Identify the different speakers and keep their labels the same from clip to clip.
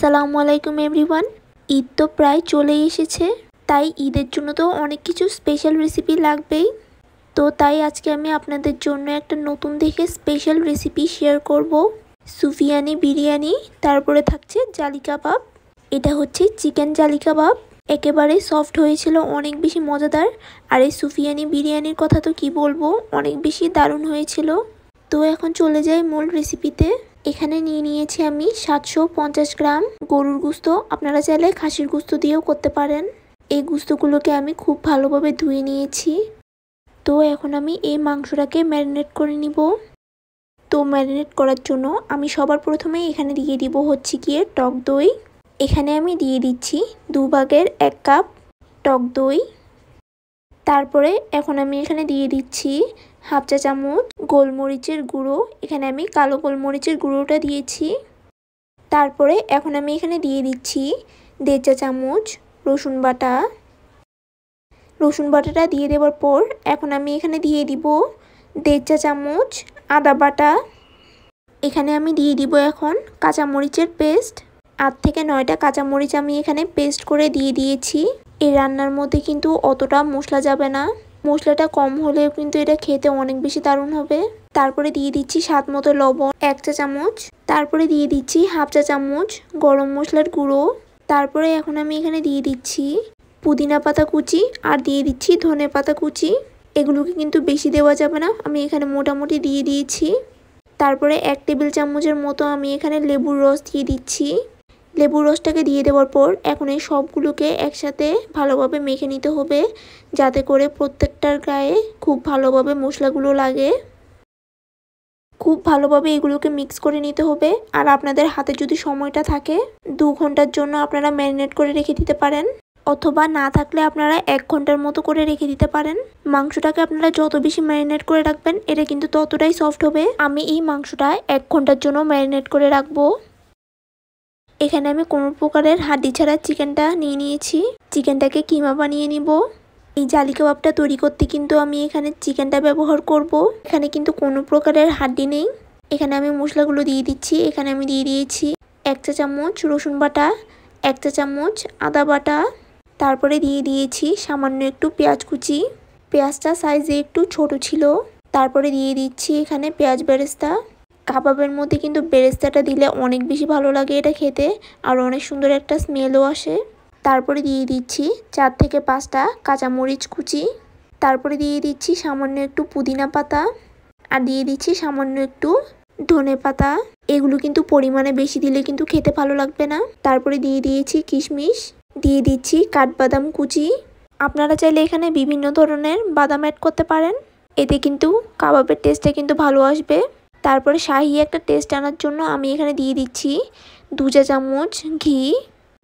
Speaker 1: আসসালামু আলাইকুম এভরিওয়ান। ঈদ তো প্রায় চলেই এসেছে, তাই ঈদের জন্য তো অনেক কিছু স্পেশাল রেসিপি লাগবেই। তো তাই আজকে আমি আপনাদের জন্য একটা নতুন দেখে স্পেশাল রেসিপি শেয়ার করব। সুফিয়ানি বিরিয়ানি, তারপরে থাকছে জালি কাবাব। এটা হচ্ছে চিকেন জালি কাবাব, একেবারে সফট হয়েছিল, অনেক বেশি মজাদার। আর এই সুফিয়ানি বিরিয়ানির কথা তো কি বলবো, অনেক বেশি দারুণ হয়েছিল। তো এখন চলে যাই মূল রেসিপিতে। এখানে নিয়েছি আমি 750 গ্রাম গরুর গোস্ত, আপনারা চাইলে খাসির গোস্ত দিয়েও করতে পারেন। এই গোস্তগুলোকে আমি খুব ভালোভাবে ধুয়ে নিয়েছি। তো এখন আমি এই মাংসটাকে ম্যারিনেট করে নিব। তো ম্যারিনেট করার জন্য আমি সবার প্রথমে এখানে দিয়ে দিব হচ্ছে গিয়ে টক দই। এখানে আমি দিয়ে দিচ্ছি 2 ভাগের 1 কাপ টক দই। তারপরে এখন আমি এখানে দিয়ে দিচ্ছি হাফ চা চামচ গোলমরিচের গুঁড়ো। এখানে আমি কালো গোলমরিচের গুঁড়োটা দিয়েছি। তারপরে এখন আমি এখানে দিয়ে দিচ্ছি 1.5 চা চামচ রসুন বাটা। রসুন বাটাটা দিয়ে দেওয়ার পর এখন আমি এখানে দিয়ে দিব 1.5 চা চামচ আদা বাটা। এখানে আমি দিয়ে দিব এখন কাঁচামরিচের পেস্ট। 8 থেকে 9টা কাঁচামরিচ আমি এখানে পেস্ট করে দিয়ে দিয়েছি। এই রান্নার মধ্যে কিন্তু অতটা মশলা যাবে না, মশলাটা কম হলেও কিন্তু এটা খেতে অনেক বেশি দারুণ হবে। তারপরে দিয়ে দিচ্ছি স্বাদ মতো লবণ 1 চা চামচ। তারপরে দিয়ে দিচ্ছি হাফ চা চামচ গরম মশলার গুঁড়ো। তারপরে এখন আমি এখানে দিয়ে দিচ্ছি পুদিনা পাতা কুচি আর দিয়ে দিচ্ছি ধনে পাতা কুচি। এগুলোকে কিন্তু বেশি দেওয়া যাবে না, আমি এখানে মোটামুটি দিয়ে দিয়েছি। তারপরে 1 টেবিল চামচের মতো আমি এখানে লেবুর রস দিয়ে দিচ্ছি। লেবুর রসটাকে দিয়ে দেওয়ার পর এখন এই সবগুলোকে একসাথে ভালোভাবে মেখে নিতে হবে, যাতে করে প্রত্যেকটার গায়ে খুব ভালোভাবে মশলাগুলো লাগে। খুব ভালোভাবে এগুলোকে মিক্স করে নিতে হবে। আর আপনাদের হাতে যদি সময়টা থাকে 2 ঘন্টার জন্য আপনারা ম্যারিনেট করে রেখে দিতে পারেন, অথবা না থাকলে আপনারা 1 ঘন্টার মতো করে রেখে দিতে পারেন। মাংসটাকে আপনারা যত বেশি ম্যারিনেট করে রাখবেন এটা কিন্তু ততটাই সফট হবে। আমি এই মাংসটা 1 ঘন্টার জন্য ম্যারিনেট করে রাখবো। এখানে আমি কোনো প্রকারের হাড্ডি ছাড়া চিকেনটা নিয়ে নিয়েছি। চিকেনটাকে কিমা বানিয়ে নিব। এই জালি কাবাবটা তৈরি করতে কিন্তু আমি এখানে চিকেনটা ব্যবহার করব। এখানে কিন্তু কোনো প্রকারের হাড্ডি নেই। এখানে আমি মশলাগুলো দিয়ে দিচ্ছি। এখানে আমি দিয়ে দিয়েছি 1 চা চামচ রসুন বাটা, 1 চা চামচ আদা বাটা। তারপরে দিয়ে দিয়েছি সামান্য একটু পেঁয়াজ কুচি। পেঁয়াজটা সাইজে একটু ছোট ছিল। তারপরে দিয়ে দিচ্ছি এখানে পেঁয়াজ বেরেস্তা। কাবাবের মধ্যে কিন্তু বেরেস্তাটা দিলে অনেক বেশি ভালো লাগে এটা খেতে, আর অনেক সুন্দর একটা স্মেলও আসে। তারপরে দিয়ে দিচ্ছি 4 থেকে 5টা কাঁচামরিচ কুচি। তারপরে দিয়ে দিচ্ছি সামান্য একটু পুদিনা পাতা আর দিয়ে দিচ্ছি সামান্য একটু ধনে পাতা। এগুলো কিন্তু পরিমাণে বেশি দিলে কিন্তু খেতে ভালো লাগবে না। তারপরে দিয়ে দিয়েছি কিশমিশ, দিয়ে দিচ্ছি কাঠবাদাম কুচি। আপনারা চাইলে এখানে বিভিন্ন ধরনের বাদাম অ্যাড করতে পারেন, এতে কিন্তু কাবাবের টেস্টটা কিন্তু ভালো আসবে। তারপরে শাহি একটা টেস্ট আনার জন্য আমি এখানে দিয়ে দিচ্ছি 2 চা চামচ ঘি।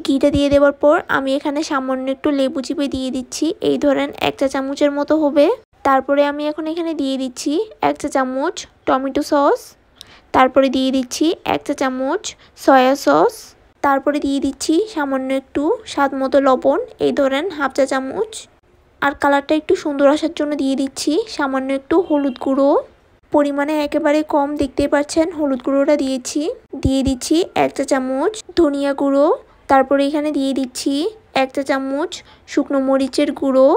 Speaker 1: ঘিটা দিয়ে দেওয়ার পর আমি এখানে সামান্য একটু লেবু চিপে দিয়ে দিচ্ছি, এই ধরেন 1 চা চামচের মতো হবে। তারপরে আমি এখন এখানে দিয়ে দিচ্ছি 1 চা চামচ টমেটো সস। তারপরে দিয়ে দিচ্ছি 1 চা চামচ সয়া সস। তারপরে দিয়ে দিচ্ছি সামান্য একটু স্বাদ মতো লবণ, এই ধরেন হাফ চা চামচ। আর কালারটা একটু সুন্দর আসার জন্য দিয়ে দিচ্ছি সামান্য একটু হলুদ গুঁড়ো। পরিমাণে একেবারে কম, দেখতেই পাচ্ছেন হলুদ গুঁড়োটা দিয়েছি। দিয়ে দিচ্ছি 1 চা চামচ ধনিয়া গুঁড়ো। তারপরে এখানে দিয়ে দিচ্ছি 1 চা চামচ শুকনো মরিচের গুঁড়ো।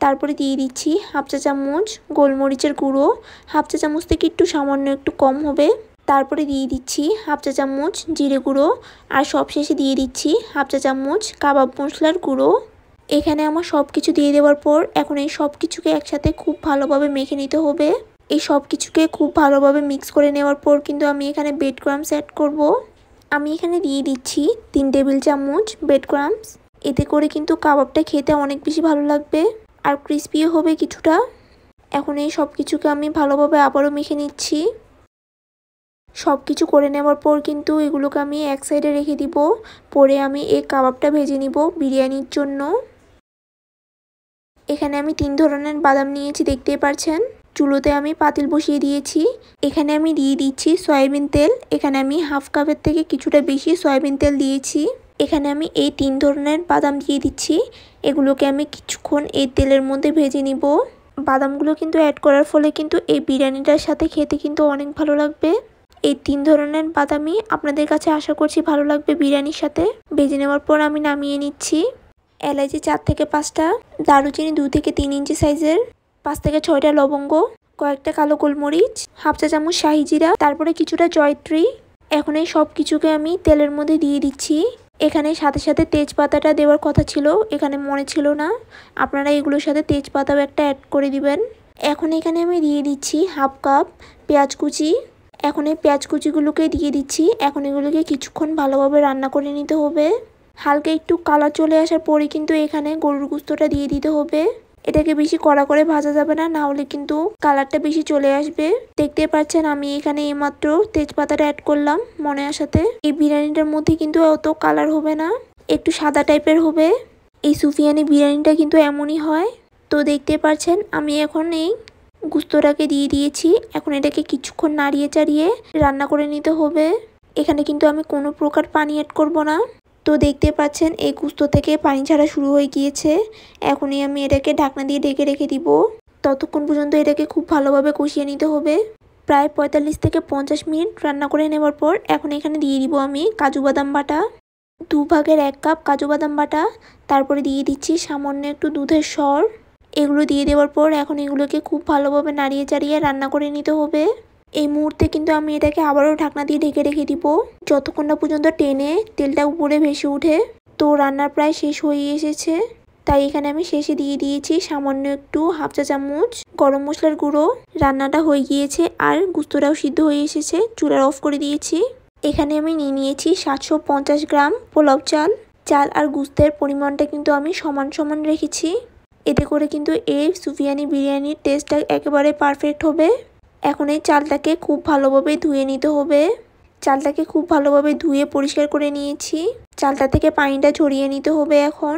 Speaker 1: তারপরে দিয়ে দিচ্ছি হাফ চা চামচ গোলমরিচের গুঁড়ো, হাফ চা চামচ থেকে একটু সামান্য একটু কম হবে। তারপরে দিয়ে দিচ্ছি হাফ চা চামচ জিরে গুঁড়ো আর সবশেষে দিয়ে দিচ্ছি হাফ চা চামচ কাবাব মশলার গুঁড়ো। এখানে আমার সব কিছু দিয়ে দেওয়ার পর এখন এই সব কিছুকে একসাথে খুব ভালোভাবে মেখে নিতে হবে। এই সব কিছুকে খুব ভালোভাবে মিক্স করে নেওয়ার পর কিন্তু আমি এখানে ব্রেড ক্রাম্বস অ্যাড করব। আমি এখানে দিয়ে দিচ্ছি 3 টেবিল চামচ ব্রেড ক্রাম্বস। এতে করে কিন্তু কাবাবটা খেতে অনেক বেশি ভালো লাগবে আর ক্রিস্পিও হবে কিছুটা। এখন এই সব কিছুকে আমি ভালোভাবে আবারও মেখে নিচ্ছি। সব কিছু করে নেওয়ার পর কিন্তু এগুলোকে আমি এক সাইডে রেখে দিব। পরে আমি এই কাবাবটা ভেজে নিব বিরিয়ানির জন্য। এখানে আমি 3 ধরনের বাদাম নিয়েছি, দেখতেই পারছেন। চুলোতে আমি পাতিল বসিয়ে দিয়েছি। এখানে আমি দিয়ে দিচ্ছি সয়াবিন তেল। এখানে আমি হাফ কাপের থেকে কিছুটা বেশি সয়াবিন তেল দিয়েছি। এখানে আমি এই 3 ধরনের বাদাম দিয়ে দিচ্ছি। এগুলোকে আমি কিছুক্ষণ এই তেলের মধ্যে ভেজে নিব। বাদামগুলো কিন্তু অ্যাড করার ফলে কিন্তু এই বিরিয়ানিটার সাথে খেতে কিন্তু অনেক ভালো লাগবে। এই 3 ধরনের বাদামি আপনাদের কাছে আশা করছি ভালো লাগবে বিরিয়ানির সাথে। ভেজে নেওয়ার পর আমি নামিয়ে নিচ্ছি। এলাচি 4 থেকে 5টা, দারুচিনি 2 থেকে 3 ইঞ্চি সাইজের, 5 থেকে 6টা লবঙ্গ, কয়েকটা কালো গোলমরিচ, হাফ চা চামচ শাহি জিরা, তারপরে কিছুটা জয়ত্রী। এখন এই সব কিছুকে আমি তেলের মধ্যে দিয়ে দিচ্ছি। এখানে সাথে সাথে তেজপাতাটা দেওয়ার কথা ছিল, এখানে মনে ছিল না। আপনারা এগুলোর সাথে তেজপাতাও একটা অ্যাড করে দিবেন। এখন এখানে আমি দিয়ে দিচ্ছি হাফ কাপ পেঁয়াজ কুচি। এখন এই পেঁয়াজ কুচিগুলোকে দিয়ে দিচ্ছি। এখন এগুলোকে কিছুক্ষণ ভালোভাবে রান্না করে নিতে হবে। হালকা একটু কালার চলে আসার পরে কিন্তু এখানে গরুর গোশতটা দিয়ে দিতে হবে। এটাকে বেশি কড়া করে ভাজা যাবে না, না হলে কিন্তু কালারটা বেশি চলে আসবে। দেখতে পাচ্ছেন আমি এখানে এইমাত্র তেজপাতাটা অ্যাড করলাম মনে আসাতে। এই বিরিয়ানিটার মধ্যে কিন্তু অত কালার হবে না, একটু সাদা টাইপের হবে। এই সুফিয়ানি বিরিয়ানিটা কিন্তু এমনই হয়। তো দেখতে পাচ্ছেন আমি এখন এই গোশতটাকে দিয়ে দিয়েছি। এখন এটাকে কিছুক্ষণ নাড়িয়ে চাড়িয়ে রান্না করে নিতে হবে। এখানে কিন্তু আমি কোনো প্রকার পানি অ্যাড করব না। তো দেখতে পাচ্ছেন এই গোশত থেকে পানি ছাড়া শুরু হয়ে গিয়েছে। এখনই আমি এটাকে ঢাকনা দিয়ে ঢেকে রেখে দিব। ততক্ষণ পর্যন্ত এটাকে খুব ভালোভাবে কষিয়ে নিতে হবে। প্রায় 45 থেকে 50 মিনিট রান্না করে নেওয়ার পর এখন এখানে দিয়ে দিব আমি কাজু বাদাম বাটা, 2 ভাগের 1 কাপ কাজু বাদাম বাটা। তারপরে দিয়ে দিচ্ছি সামান্য একটু দুধের সর। এগুলো দিয়ে দেওয়ার পর এখন এগুলোকে খুব ভালোভাবে নাড়িয়ে চাড়িয়ে রান্না করে নিতে হবে। এই মুহূর্তে কিন্তু আমি এটাকে আবারও ঢাকনা দিয়ে ঢেকে রেখে দিব যতক্ষণ না পর্যন্ত টেনে তেলটা উপরে ভেসে ওঠে। তো রান্না প্রায় শেষ হয়ে এসেছে, তাই এখানে আমি শেষে দিয়ে দিয়েছি সামান্য একটু হাফ চা চামচ গরম মশলার গুঁড়ো। রান্নাটা হয়ে গিয়েছে আর গোশতটাও সিদ্ধ হয়ে এসেছে। চুলার অফ করে দিয়েছি। এখানে আমি নিয়ে নিয়েছি 750 গ্রাম পোলাও চাল। চাল আর গোশতের পরিমাণটা কিন্তু আমি সমান সমান রেখেছি। এতে করে কিন্তু এই সুফিয়ানি বিরিয়ানির টেস্টটা একেবারে পারফেক্ট হবে। এখন এই চালটাকে খুব ভালোভাবে ধুয়ে নিতে হবে। চালটাকে খুব ভালোভাবে ধুয়ে পরিষ্কার করে নিয়েছি। চালটা থেকে পানিটা ঝরিয়ে নিতে হবে। এখন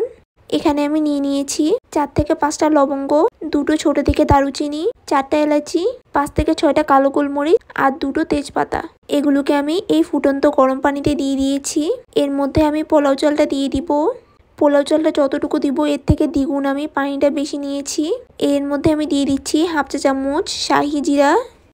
Speaker 1: এখানে আমি নিয়ে নিয়েছি 4 থেকে 5টা লবঙ্গ, 2টো ছোট থেকে দারুচিনি, 4টা এলাচি, 5 থেকে 6টা কালো গোলমরিচ আর 2টো তেজপাতা। এগুলোকে আমি এই ফুটন্ত গরম পানিতে দিয়ে দিয়েছি। এর মধ্যে আমি পোলাও চালটা দিয়ে দিব। পোলাও চালটা যতটুকু দিব এর থেকে দ্বিগুণ আমি পানিটা বেশি নিয়েছি। এর মধ্যে আমি দিয়ে দিচ্ছি হাফ চা চামচ শাহি জিরা।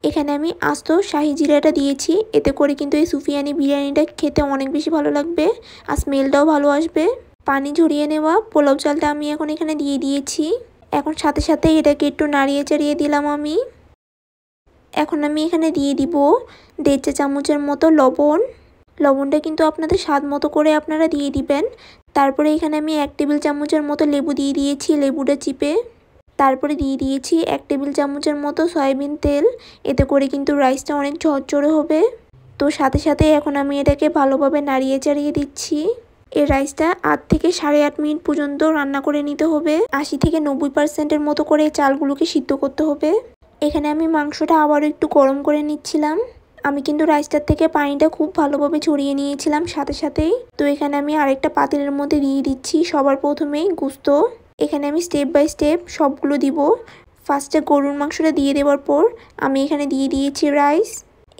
Speaker 1: এখানে আমি আস্ত শাহি জিরাটা দিয়েছি। এতে করে কিন্তু এই সুফিয়ানি বিরিয়ানিটা খেতে অনেক বেশি ভালো লাগবে আর স্মেলটাও ভালো আসবে। পানি ঝরিয়ে নেওয়া পোলাও চালটা আমি এখন এখানে দিয়ে দিয়েছি। এখন সাথে সাথে এটাকে একটু নাড়িয়ে চাড়িয়ে দিলাম আমি। এখন আমি এখানে দিয়ে দিব 1.5 চা চামচের মতো লবণ। লবণটা কিন্তু আপনাদের স্বাদ মতো করে আপনারা দিয়ে দিবেন। তারপরে এখানে আমি 1 টেবিল চামচের মতো লেবু দিয়ে দিয়েছি, লেবুটা চিপে। তারপরে দিয়ে দিয়েছি 1 টেবিল চামচের মতো সয়াবিন তেল। এতে করে কিন্তু রাইসটা অনেক ঝরঝরে হবে। তো সাথে সাথে এখন আমি এটাকে ভালোভাবে নাড়িয়ে চাড়িয়ে দিচ্ছি। এই রাইসটা 8 থেকে 8.5 মিনিট পর্যন্ত রান্না করে নিতে হবে। 80 থেকে 90% মতো করে এই চালগুলোকে সিদ্ধ করতে হবে। এখানে আমি মাংসটা আবারও একটু গরম করে নিচ্ছিলাম। আমি কিন্তু রাইসটার থেকে পানিটা খুব ভালোভাবে ছড়িয়ে নিয়েছিলাম সাথে সাথেই। তো এখানে আমি আরেকটা পাতিলের মধ্যে দিয়ে দিচ্ছি সবার প্রথমেই গোশত। এখানে আমি স্টেপ বাই স্টেপ সবগুলো দিব। ফার্স্টে গরুর মাংসটা দিয়ে দেওয়ার পর আমি এখানে দিয়ে দিয়েছি রাইস।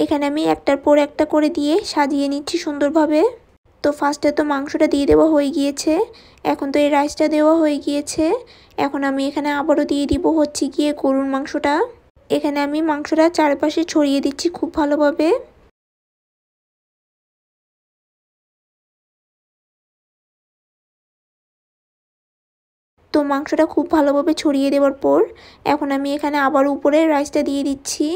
Speaker 1: এখানে আমি একটার পর একটা করে দিয়ে সাজিয়ে নিচ্ছি সুন্দরভাবে। তো ফার্স্টে তো মাংসটা দিয়ে দেওয়া হয়ে গিয়েছে, এখন তো এই রাইসটা দেওয়া হয়ে গিয়েছে। এখন আমি এখানে আবারও দিয়ে দিব হচ্ছে গিয়ে গরুর মাংসটা। এখানে আমি মাংসটা চারপাশে ছড়িয়ে দিচ্ছি খুব ভালোভাবে। তো মাংসটা খুব ভালোভাবে ছড়িয়ে দেওয়ার পর এখন আমি এখানে আবার উপরে রাইসটা দিয়ে দিচ্ছি।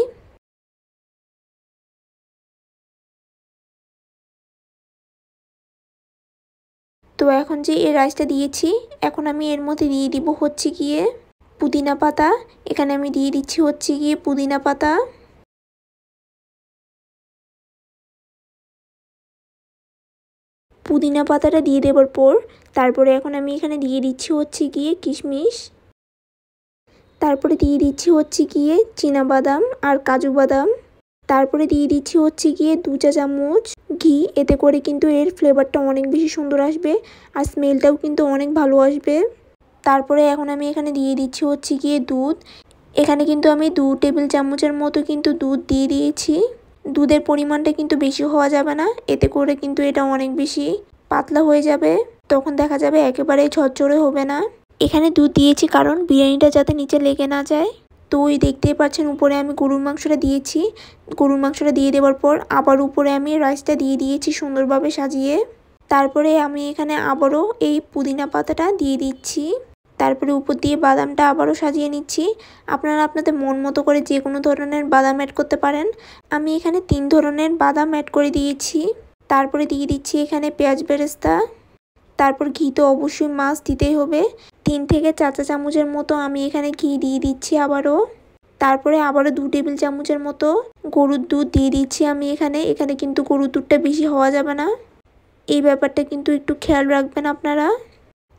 Speaker 1: তো এখন যে এই রাইসটা দিয়েছি এখন আমি এর মধ্যে দিয়ে দিব হচ্ছে গিয়ে পুদিনা পাতা। এখানে আমি দিয়ে দিচ্ছি হচ্ছে গিয়ে পুদিনা পাতা। পুদিনা পাতাটা দিয়ে দেওয়ার পর তারপরে এখন আমি এখানে দিয়ে দিচ্ছি হচ্ছে গিয়ে কিশমিশ। তারপরে দিয়ে দিচ্ছি হচ্ছে গিয়ে চীনাবাদাম আর কাজু বাদাম। তারপরে দিয়ে দিচ্ছি হচ্ছে গিয়ে 2 চা চামচ ঘি। এতে করে কিন্তু এর ফ্লেভারটা অনেক বেশি সুন্দর আসবে আর স্মেলটাও কিন্তু অনেক ভালো আসবে। তারপরে এখন আমি এখানে দিয়ে দিচ্ছি হচ্ছে গিয়ে দুধ। এখানে কিন্তু আমি 2 টেবিল চামচের মতো কিন্তু দুধ দিয়ে দিয়েছি। দুধের পরিমাণটা কিন্তু বেশি হওয়া যাবে না, এতে করে কিন্তু এটা অনেক বেশি পাতলা হয়ে যাবে, তখন দেখা যাবে একেবারে ঝরঝরে হবে না। এখানে দুধ দিয়েছি কারণ বিরিয়ানিটা যাতে নিচে লেগে না যায়। তো ওই দেখতেই পাচ্ছেন উপরে আমি গরুর মাংসটা দিয়েছি। গরুর মাংসটা দিয়ে দেওয়ার পর আবার উপরে আমি রাইসটা দিয়ে দিয়েছি সুন্দরভাবে সাজিয়ে। তারপরে আমি এখানে আবারও এই পুদিনা পাতাটা দিয়ে দিচ্ছি। তারপরে উপর দিয়ে বাদামটা আবারও সাজিয়ে নিচ্ছি। আপনারা আপনাদের মন মতো করে যে কোনো ধরনের বাদাম অ্যাড করতে পারেন। আমি এখানে 3 ধরনের বাদাম অ্যাড করে দিয়েছি। তারপরে দিয়ে দিচ্ছি এখানে পেঁয়াজ বেরেস্তা। তারপর ঘি তো অবশ্যই মাস্ট দিতেই হবে। 3 থেকে 4 চা চামচের মতো আমি এখানে ঘি দিয়ে দিচ্ছি আবারও। তারপরে আবারও 2 টেবিল চামচের মতো গরুর দুধ দিয়ে দিচ্ছি আমি এখানে কিন্তু গরুর দুধটা বেশি হওয়া যাবে না। এই ব্যাপারটা কিন্তু একটু খেয়াল রাখবেন আপনারা।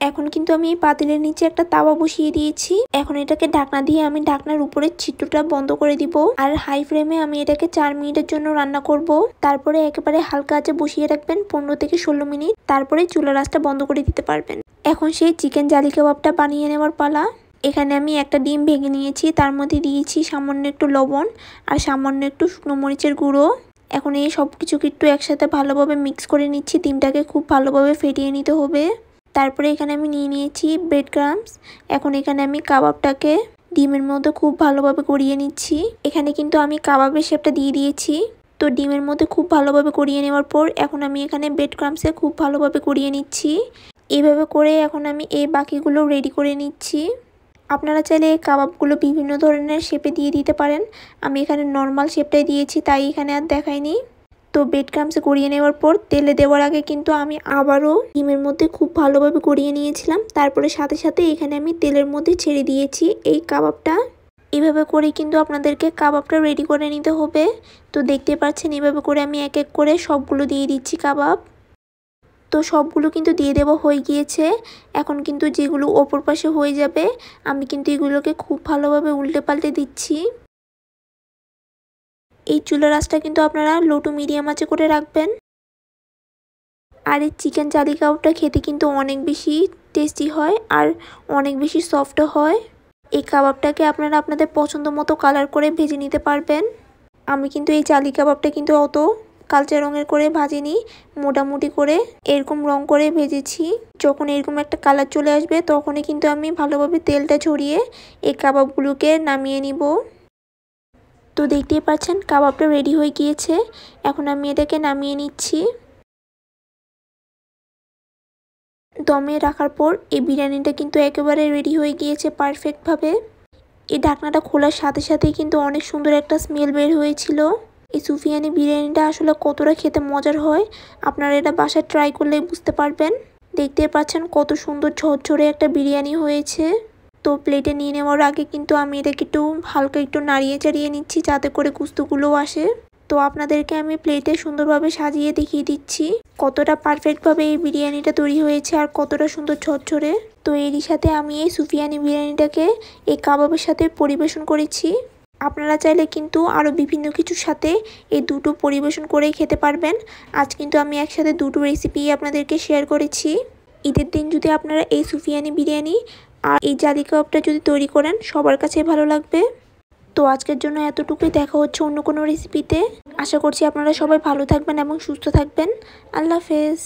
Speaker 1: এখন কিন্তু আমি এই পাতিলের নিচে একটা তাওয়া বসিয়ে দিয়েছি। এখন এটাকে ঢাকনা দিয়ে আমি ঢাকনার উপরের ছিদ্রটা বন্ধ করে দিব। আর হাই ফ্লেমে আমি এটাকে 4 মিনিটের জন্য রান্না করব। তারপরে একেবারে হালকা আঁচে বসিয়ে রাখবেন 15 থেকে 16 মিনিট। তারপরে চুলার আঁচটা বন্ধ করে দিতে পারবেন। এখন সেই চিকেন জালি কাবাবটা বানিয়ে নেওয়ার পালা। এখানে আমি একটা ডিম ভেঙে নিয়েছি, তার মধ্যে দিয়েছি সামান্য একটু লবণ আর সামান্য একটু শুকনো মরিচের গুঁড়ো। এখন এই সব কিছুকে একটু একসাথে ভালোভাবে মিক্স করে নিচ্ছি। ডিমটাকে খুব ভালোভাবে ফেটিয়ে নিতে হবে। তারপরে এখানে আমি নিয়ে নিয়েছি ব্রেড ক্রাম্বস। এখন এখানে আমি কাবাবটাকে ডিমের মধ্যে খুব ভালোভাবে গড়িয়ে নিচ্ছি। এখানে কিন্তু আমি কাবাবের শেপটা দিয়ে দিয়েছি। তো ডিমের মধ্যে খুব ভালোভাবে গড়িয়ে নেওয়ার পর এখন আমি এখানে ব্রেড ক্রাম্বসে খুব ভালোভাবে গড়িয়ে নিচ্ছি। এইভাবে করে এখন আমি এই বাকিগুলো রেডি করে নিচ্ছি। আপনারা চাইলে এই কাবাবগুলো বিভিন্ন ধরনের শেপে দিয়ে দিতে পারেন। আমি এখানে নর্মাল শেপটাই দিয়েছি, তাই এখানে আর দেখাইনি। তো ব্রেড ক্রাম্বসে গড়িয়ে নেওয়ার পর তেলে দেওয়ার আগে কিন্তু আমি আবারও ডিমের মধ্যে খুব ভালোভাবে গড়িয়ে নিয়েছিলাম। তারপরে সাথে সাথে এখানে আমি তেলের মধ্যে ছেড়ে দিয়েছি এই কাবাবটা। এইভাবে করে কিন্তু আপনাদেরকে কাবাবটা রেডি করে নিতে হবে। তো দেখতে পাচ্ছেন এইভাবে করে আমি এক এক করে সবগুলো দিয়ে দিচ্ছি কাবাব। তো সবগুলো কিন্তু দিয়ে দেওয়া হয়ে গিয়েছে। এখন কিন্তু যেগুলো ওপর পাশে হয়ে যাবে আমি কিন্তু এগুলোকে খুব ভালোভাবে উল্টে পাল্টে দিচ্ছি। এই চুলার আঁচটা কিন্তু আপনারা লো টু মিডিয়াম আঁচে করে রাখবেন। আর এই চিকেন জালি কাবাবটা খেতে কিন্তু অনেক বেশি টেস্টি হয় আর অনেক বেশি সফটও হয়। এই কাবাবটাকে আপনারা আপনাদের পছন্দ মতো কালার করে ভেজে নিতে পারবেন। আমি কিন্তু এই জালি কাবাবটা কিন্তু অত কালচে রঙের করে ভাজিনি, মোটামুটি করে এরকম রং করে ভেজেছি। যখন এরকম একটা কালার চলে আসবে তখনই কিন্তু আমি ভালোভাবে তেলটা ছড়িয়ে এই কাবাবগুলোকে নামিয়ে নিব। তো দেখতেই পাচ্ছেন কাবাবটা রেডি হয়ে গিয়েছে। এখন আমি এটাকে নামিয়ে নিচ্ছি। দমে রাখার পর এই বিরিয়ানিটা কিন্তু একেবারে রেডি হয়ে গিয়েছে পারফেক্টভাবে। এই ঢাকনাটা খোলার সাথে সাথেই কিন্তু অনেক সুন্দর একটা স্মেল বের হয়েছিল। এই সুফিয়ানি বিরিয়ানিটা আসলে কতটা খেতে মজার হয় আপনারা এটা বাসায় ট্রাই করলেই বুঝতে পারবেন। দেখতে পাচ্ছেন কত সুন্দর ঝরঝরে একটা বিরিয়ানি হয়েছে। তো প্লেটে নিয়ে নেওয়ার আগে কিন্তু আমি এটাকে একটু হালকা একটু নাড়িয়ে চাড়িয়ে নিচ্ছি যাতে করে গুস্তগুলোও আসে। তো আপনাদেরকে আমি প্লেটে সুন্দরভাবে সাজিয়ে দেখিয়ে দিচ্ছি কতটা পারফেক্টভাবে এই বিরিয়ানিটা তৈরি হয়েছে আর কতটা সুন্দর ঝরঝরে। তো এরই সাথে আমি এই সুফিয়ানি বিরিয়ানিটাকে এই কাবাবের সাথে পরিবেশন করেছি। আপনারা চাইলে কিন্তু আরও বিভিন্ন কিছুর সাথে এই দুটো পরিবেশন করেই খেতে পারবেন। আজ কিন্তু আমি একসাথে দুটো রেসিপি আপনাদেরকে শেয়ার করেছি। ঈদের দিন যদি আপনারা এই সুফিয়ানি বিরিয়ানি আর এই জালি কাবাবটা যদি তৈরি করেন সবার কাছে ভালো লাগবে। তো আজকের জন্য এতটুকুই, দেখা হচ্ছে অন্য কোনো রেসিপিতে। আশা করছি আপনারা সবাই ভালো থাকবেন এবং সুস্থ থাকবেন। আল্লাহ হাফেজ।